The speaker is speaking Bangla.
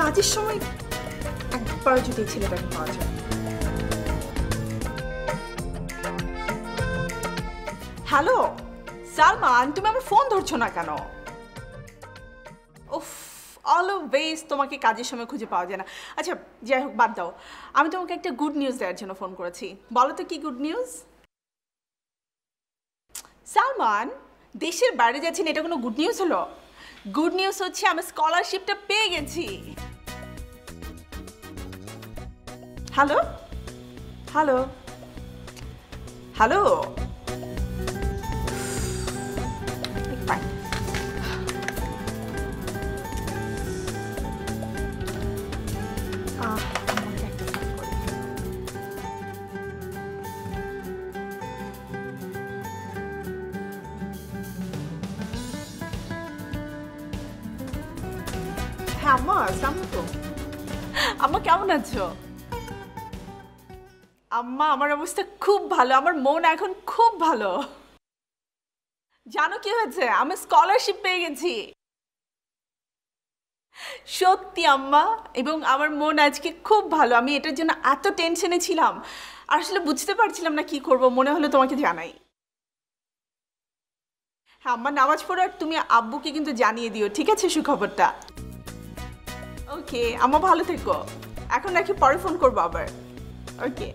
কাজের সময় একবার যদি এই ছেলেটাকে পাওয়া যায়। হ্যালো সালমান, তুমি আমার ফোন ধরছো না কেন? উফ, অলওয়েজ তোমাকে কাজের সময় খুঁজে পাওয়া যায় না। আচ্ছা যাই হোক, বাদ দাও। আমি তোমাকে একটা গুড নিউজ দেওয়ার জন্য ফোন করেছি। বলো তো কি গুড নিউজ? সালমান, দেশের বাইরে যাচ্ছেন, এটা কোনো গুড নিউজ হলো? গুড নিউজ হচ্ছে আমি স্কলারশিপটা পেয়ে গেছি। হ্যালো হ্যালো হ্যালো, হ্যাঁ আম্মা, আসসালামু আলাইকুম। আম্মা কেমন আছো? আম্মা আমার অবস্থা খুব ভালো, আমার মন এখন খুব ভালো। জানো কি হয়েছে? আমি স্কলারশিপ পেয়ে গেছি। সত্যি আম্মা, এবং আমার মন আজকে খুব ভালো। আমি এটার জন্য এত টেনশনে ছিলাম, আসলে বুঝতে পারছিলাম না কি করব, মনে হলো তোমাকে জানাই। হ্যাঁ আম্মা, নামাজ পড়ো আর তুমি আব্বুকে কিন্তু জানিয়ে দিও, ঠিক আছে সুখবরটা? ওকে আম্মা, ভালো থেকো। এখন নাকি পরে ফোন করবো আবার। ওকে।